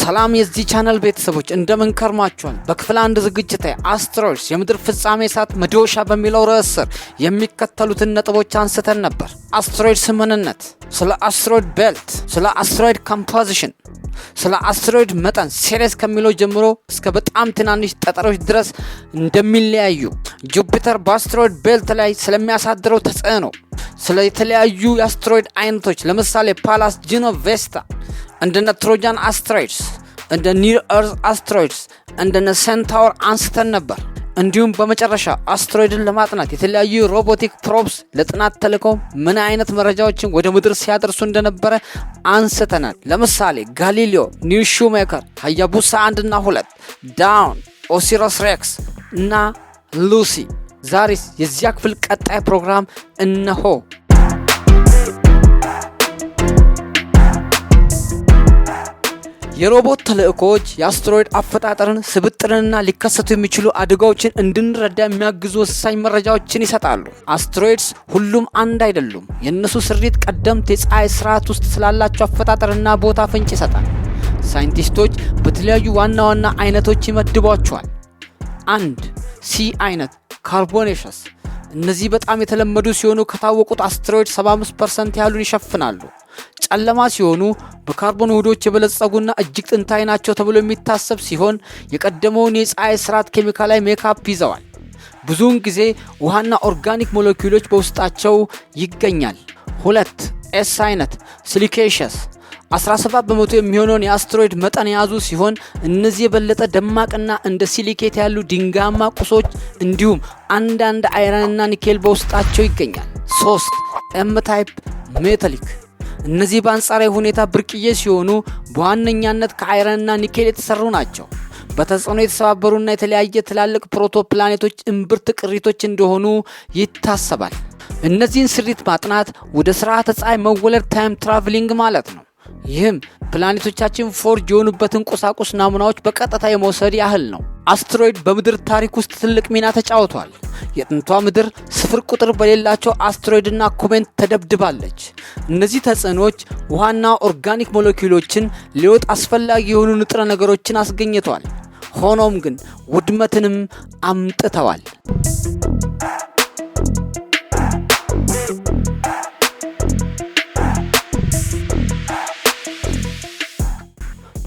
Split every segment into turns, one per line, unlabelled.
ሰላም የዚህ ቻናል ቤተሰቦች እንደምን ከርማችኋል? በክፍል 1 ዝግጅት አስትሮይድስ የምድር ፍጻሜ ሰዓት መዶሻ በሚለው ርዕስ ስር የሚከተሉትን ነጥቦች አንስተን ነበር። አስትሮይድስ ምንነት፣ ስለ አስትሮይድ ቤልት፣ ስለ አስትሮይድ ኮምፖዚሽን፣ ስለ አስትሮይድ መጠን ሲሪየስ ከሚለው ጀምሮ እስከ በጣም ትናንሽ ጠጠሮች ድረስ እንደሚለያዩ፣ ጁፒተር በአስትሮይድ ቤልት ላይ ስለሚያሳድረው ተጽዕኖ፣ ስለ የተለያዩ የአስትሮይድ አይነቶች ለምሳሌ ፓላስ፣ ጁኖ፣ ቬስታ እንደነ ትሮጃን አስትሮይድስ፣ እንደ ኒር እርዝ አስትሮይድስ፣ እንደነ ሴንታውር አንስተን ነበር። እንዲሁም በመጨረሻ አስትሮይድን ለማጥናት የተለያዩ ሮቦቲክ ፕሮብስ ለጥናት ተልከው ምን አይነት መረጃዎችን ወደ ምድር ሲያደርሱ እንደነበረ አንስተናል። ለምሳሌ ጋሊሊዮ፣ ኒው ሹሜከር፣ ሃያቡሳ 1 እና 2፣ ዳውን፣ ኦሲሮስ ሬክስ እና ሉሲ። ዛሬስ የዚያ ክፍል ቀጣይ ፕሮግራም እነሆ። የሮቦት ተልእኮዎች የአስትሮይድ አፈጣጠርን፣ ስብጥርንና ሊከሰቱ የሚችሉ አደጋዎችን እንድንረዳ የሚያግዙ ወሳኝ መረጃዎችን ይሰጣሉ። አስትሮይድስ ሁሉም አንድ አይደሉም። የእነሱ ስሪት ቀደምት የፀሐይ ስርዓት ውስጥ ስላላቸው አፈጣጠርና ቦታ ፍንጭ ይሰጣል። ሳይንቲስቶች በተለያዩ ዋና ዋና አይነቶች ይመድቧቸዋል። 1. ሲ አይነት ካርቦኔሸስ። እነዚህ በጣም የተለመዱ ሲሆኑ ከታወቁት አስትሮይድ 75% ያህሉን ይሸፍናሉ። ጨለማ ሲሆኑ በካርቦን ውህዶች የበለጸጉና እጅግ ጥንታዊ ናቸው ተብሎ የሚታሰብ ሲሆን የቀደመውን የፀሐይ ስርዓት ኬሚካላዊ ሜካፕ ይዘዋል። ብዙውን ጊዜ ውሃና ኦርጋኒክ ሞለኪውሎች በውስጣቸው ይገኛል። 2. ኤስ አይነት ሲሊኬሸስ 17% የሚሆነውን የአስትሮይድ መጠን የያዙ ሲሆን እነዚህ የበለጠ ደማቅና እንደ ሲሊኬት ያሉ ድንጋያማ ቁሶች እንዲሁም አንዳንድ አይረንና ኒኬል በውስጣቸው ይገኛል። 3. ኤም ታይፕ ሜታሊክ። እነዚህ በአንጻራዊ ሁኔታ ብርቅዬ ሲሆኑ በዋነኛነት ከአይረንና ኒኬል የተሰሩ ናቸው። በተጽዕኖ የተሰባበሩና የተለያየ ትላልቅ ፕሮቶ ፕላኔቶች እምብርት ቅሪቶች እንደሆኑ ይታሰባል። እነዚህን ስሪት ማጥናት ወደ ስርዓተ ፀሐይ መወለድ ታይም ትራቭሊንግ ማለት ነው። ይህም ፕላኔቶቻችን ፎርጅ የሆኑበትን ቁሳቁስ ናሙናዎች በቀጥታ የመውሰድ ያህል ነው። አስትሮይድ በምድር ታሪክ ውስጥ ትልቅ ሚና ተጫውቷል። የጥንቷ ምድር ስፍር ቁጥር በሌላቸው አስትሮይድና ኮሜት ተደብድባለች። እነዚህ ተጽዕኖች ውሃና ኦርጋኒክ ሞለኪውሎችን ሊወጥ አስፈላጊ የሆኑ ንጥረ ነገሮችን አስገኝተዋል። ሆኖም ግን ውድመትንም አምጥተዋል።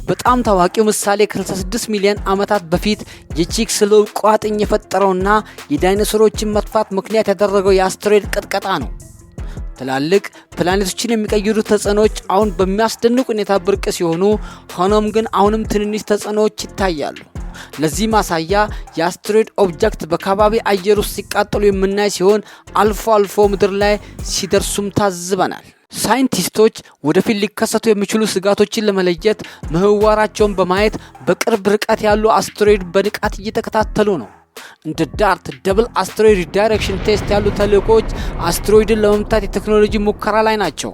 በጣም ታዋቂው ምሳሌ ከ66 ሚሊዮን ዓመታት በፊት የቺክስሎው ቋጥኝ የፈጠረውና የዳይኖሰሮችን መጥፋት ምክንያት ያደረገው የአስትሮይድ ቅጥቀጣ ነው። ትላልቅ ፕላኔቶችን የሚቀይሩ ተጽዕኖዎች አሁን በሚያስደንቅ ሁኔታ ብርቅ ሲሆኑ፣ ሆኖም ግን አሁንም ትንንሽ ተጽዕኖዎች ይታያሉ። ለዚህ ማሳያ የአስትሮይድ ኦብጀክት በከባቢ አየር ውስጥ ሲቃጠሉ የምናይ ሲሆን አልፎ አልፎ ምድር ላይ ሲደርሱም ታዝበናል። ሳይንቲስቶች ወደፊት ሊከሰቱ የሚችሉ ስጋቶችን ለመለየት ምህዋራቸውን በማየት በቅርብ ርቀት ያሉ አስትሮይድ በንቃት እየተከታተሉ ነው። እንደ ዳርት ደብል አስትሮይድ ዳይሬክሽን ቴስት ያሉ ተልእኮች አስትሮይድን ለመምታት የቴክኖሎጂ ሙከራ ላይ ናቸው።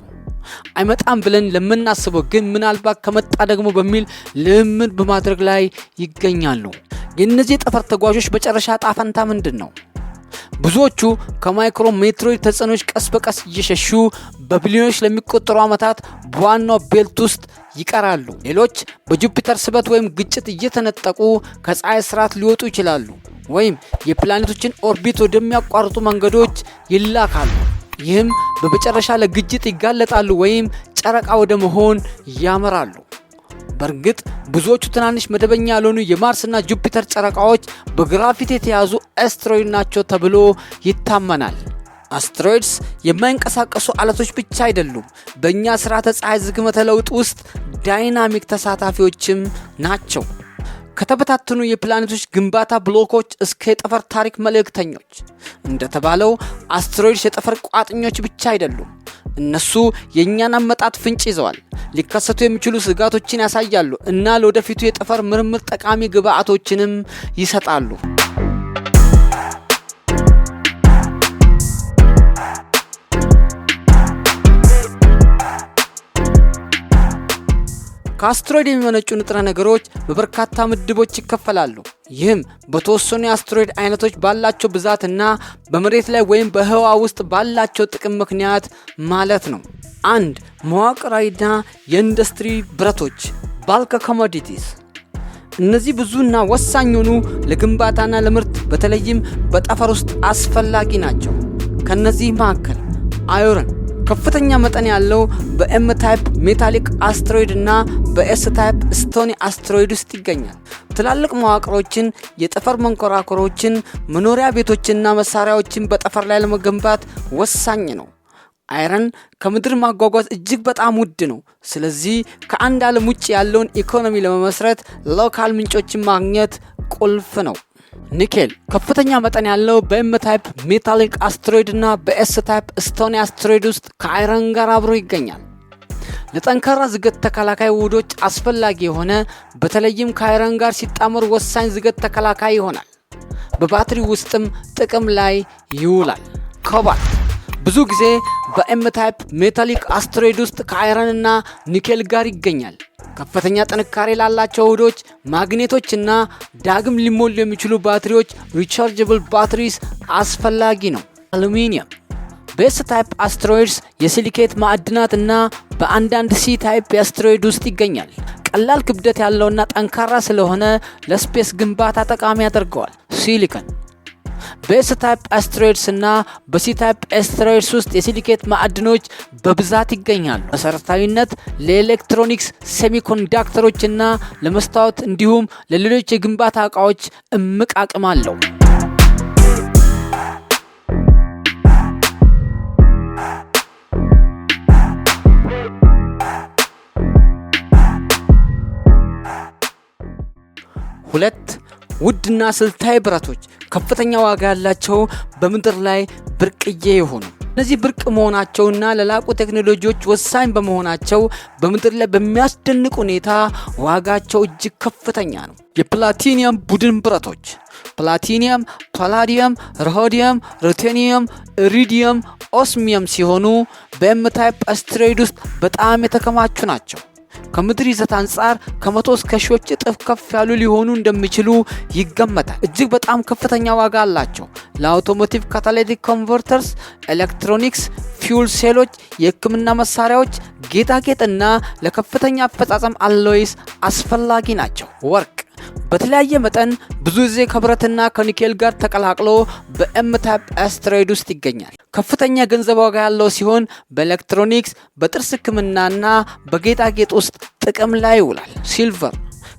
አይመጣም ብለን ለምናስበው ግን ምናልባት ከመጣ ደግሞ በሚል ልምምድ በማድረግ ላይ ይገኛሉ። የእነዚህ የጠፈር ተጓዦች መጨረሻ ዕጣ ፈንታ ምንድን ነው? ብዙዎቹ ከማይክሮ ሜትሮይድ ተጽዕኖች ቀስ በቀስ እየሸሹ በቢሊዮኖች ለሚቆጠሩ ዓመታት በዋናው ቤልት ውስጥ ይቀራሉ። ሌሎች በጁፒተር ስበት ወይም ግጭት እየተነጠቁ ከፀሐይ ስርዓት ሊወጡ ይችላሉ፣ ወይም የፕላኔቶችን ኦርቢት ወደሚያቋርጡ መንገዶች ይላካሉ። ይህም በመጨረሻ ለግጭት ይጋለጣሉ ወይም ጨረቃ ወደ መሆን ያመራሉ። በእርግጥ ብዙዎቹ ትናንሽ መደበኛ ያልሆኑ የማርስና ጁፒተር ጨረቃዎች በግራቪቲ የተያዙ አስትሮይድ ናቸው ተብሎ ይታመናል። አስትሮይድስ የማይንቀሳቀሱ አለቶች ብቻ አይደሉም፣ በእኛ ስርዓተ ፀሐይ ዝግመተ ለውጥ ውስጥ ዳይናሚክ ተሳታፊዎችም ናቸው። ከተበታተኑ የፕላኔቶች ግንባታ ብሎኮች እስከ የጠፈር ታሪክ መልእክተኞች። እንደተባለው አስትሮይድስ የጠፈር ቋጥኞች ብቻ አይደሉም። እነሱ የእኛን አመጣጥ ፍንጭ ይዘዋል፣ ሊከሰቱ የሚችሉ ስጋቶችን ያሳያሉ እና ለወደፊቱ የጠፈር ምርምር ጠቃሚ ግብዓቶችንም ይሰጣሉ። ከአስትሮይድ የሚመነጩ ንጥረ ነገሮች በበርካታ ምድቦች ይከፈላሉ። ይህም በተወሰኑ የአስትሮይድ አይነቶች ባላቸው ብዛትና በመሬት ላይ ወይም በህዋ ውስጥ ባላቸው ጥቅም ምክንያት ማለት ነው። 1. መዋቅራዊና የኢንዱስትሪ ብረቶች ባልክ ኮሞዲቲስ። እነዚህ ብዙና ወሳኝ የሆኑ ለግንባታና ለምርት በተለይም በጠፈር ውስጥ አስፈላጊ ናቸው። ከነዚህ መካከል አይረን ከፍተኛ መጠን ያለው በኤም ታይፕ ሜታሊክ አስትሮይድ እና በኤስ ታይፕ ስቶኒ አስትሮይድ ውስጥ ይገኛል። ትላልቅ መዋቅሮችን፣ የጠፈር መንኮራኩሮችን፣ መኖሪያ ቤቶችንና መሳሪያዎችን በጠፈር ላይ ለመገንባት ወሳኝ ነው። አይረን ከምድር ማጓጓዝ እጅግ በጣም ውድ ነው። ስለዚህ ከአንድ ዓለም ውጭ ያለውን ኢኮኖሚ ለመመስረት ሎካል ምንጮችን ማግኘት ቁልፍ ነው። ኒኬል ከፍተኛ መጠን ያለው በኤም ታይፕ ሜታሊክ አስትሮይድ እና በኤስ ታይፕ ስቶኒ አስትሮይድ ውስጥ ከአይረን ጋር አብሮ ይገኛል። ለጠንካራ ዝገት ተከላካይ ውህዶች አስፈላጊ የሆነ በተለይም ከአይረን ጋር ሲጣመር ወሳኝ ዝገት ተከላካይ ይሆናል። በባትሪ ውስጥም ጥቅም ላይ ይውላል። ኮባልት ብዙ ጊዜ በኤም ታይፕ ሜታሊክ አስትሮይድ ውስጥ ከአይረን እና ኒኬል ጋር ይገኛል። ከፍተኛ ጥንካሬ ላላቸው ውህዶች፣ ማግኔቶችና ዳግም ሊሞሉ የሚችሉ ባትሪዎች ሪቻርጀብል ባትሪስ አስፈላጊ ነው። አሉሚኒየም በኤስ ታይፕ አስትሮይድስ የሲሊኬት ማዕድናት እና በአንዳንድ ሲ ታይፕ የአስትሮይድ ውስጥ ይገኛል። ቀላል ክብደት ያለውና ጠንካራ ስለሆነ ለስፔስ ግንባታ ጠቃሚ ያደርገዋል። ሲሊከን በኤስ ታይፕ አስትሮይድስ እና በሲ ታይፕ አስትሮይድስ ውስጥ የሲሊኬት ማዕድኖች በብዛት ይገኛሉ። መሰረታዊነት ለኤሌክትሮኒክስ፣ ሴሚኮንዳክተሮች እና ለመስታወት እንዲሁም ለሌሎች የግንባታ እቃዎች እምቅ አቅም አለው። ሁለት ውድና ስልታዊ ብረቶች ከፍተኛ ዋጋ ያላቸው በምድር ላይ ብርቅዬ የሆኑ እነዚህ ብርቅ መሆናቸውና ለላቁ ቴክኖሎጂዎች ወሳኝ በመሆናቸው በምድር ላይ በሚያስደንቅ ሁኔታ ዋጋቸው እጅግ ከፍተኛ ነው። የፕላቲኒየም ቡድን ብረቶች ፕላቲኒየም፣ ፓላዲየም፣ ሮዲየም፣ ሩቴኒየም፣ ኢሪዲየም፣ ኦስሚየም ሲሆኑ በኤም ታይፕ አስትሮይድ ውስጥ በጣም የተከማቹ ናቸው። ከምድር ይዘት አንጻር ከመቶ እስከ ሺዎች እጥፍ ከፍ ያሉ ሊሆኑ እንደሚችሉ ይገመታል። እጅግ በጣም ከፍተኛ ዋጋ አላቸው። ለአውቶሞቲቭ ካታሊቲክ ኮንቨርተርስ፣ ኤሌክትሮኒክስ፣ ፊውል ሴሎች፣ የሕክምና መሳሪያዎች፣ ጌጣጌጥና ለከፍተኛ አፈጻጸም አሎይስ አስፈላጊ ናቸው። ወርቅ በተለያየ መጠን ብዙ ጊዜ ከብረትና ከኒኬል ጋር ተቀላቅሎ በኤም ታይፕ አስትሮይድ ውስጥ ይገኛል። ከፍተኛ ገንዘብ ዋጋ ያለው ሲሆን በኤሌክትሮኒክስ፣ በጥርስ ሕክምናና በጌጣጌጥ ውስጥ ጥቅም ላይ ይውላል። ሲልቨር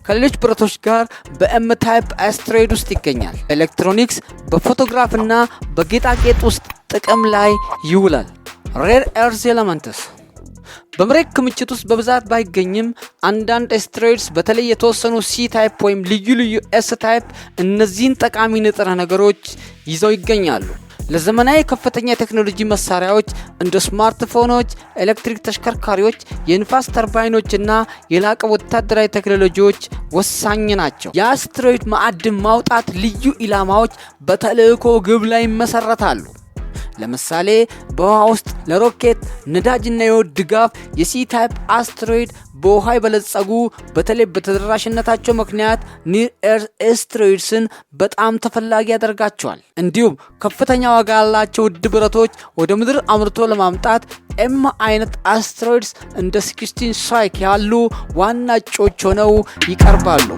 ከሌሎች ብረቶች ጋር በኤም ታይፕ አስትሮይድ ውስጥ ይገኛል። ኤሌክትሮኒክስ፣ በፎቶግራፍና በጌጣጌጥ ውስጥ ጥቅም ላይ ይውላል። ሬር ኤርዝ ኤለመንትስ በመሬት ክምችት ውስጥ በብዛት ባይገኝም አንዳንድ አስትሮይድስ በተለይ የተወሰኑ ሲ ታይፕ ወይም ልዩ ልዩ ኤስ ታይፕ እነዚህን ጠቃሚ ንጥረ ነገሮች ይዘው ይገኛሉ። ለዘመናዊ ከፍተኛ የቴክኖሎጂ መሳሪያዎች እንደ ስማርትፎኖች፣ ኤሌክትሪክ ተሽከርካሪዎች፣ የንፋስ ተርባይኖችና የላቀ ወታደራዊ ቴክኖሎጂዎች ወሳኝ ናቸው። የአስትሮይድ ማዕድን ማውጣት ልዩ ኢላማዎች በተልዕኮ ግብ ላይ ይመሰረታሉ። ለምሳሌ በውሃ ውስጥ ለሮኬት ነዳጅና የወድ ድጋፍ የሲ ታይፕ አስትሮይድ በውሃ የበለጸጉ በተለይ በተደራሽነታቸው ምክንያት ኒር ኤርዝ አስትሮይድስን በጣም ተፈላጊ ያደርጋቸዋል። እንዲሁም ከፍተኛ ዋጋ ያላቸው ውድ ብረቶች ወደ ምድር አምርቶ ለማምጣት ኤም አይነት አስትሮይድስ እንደ 16 ሳይክ ያሉ ዋና እጮች ሆነው ይቀርባሉ።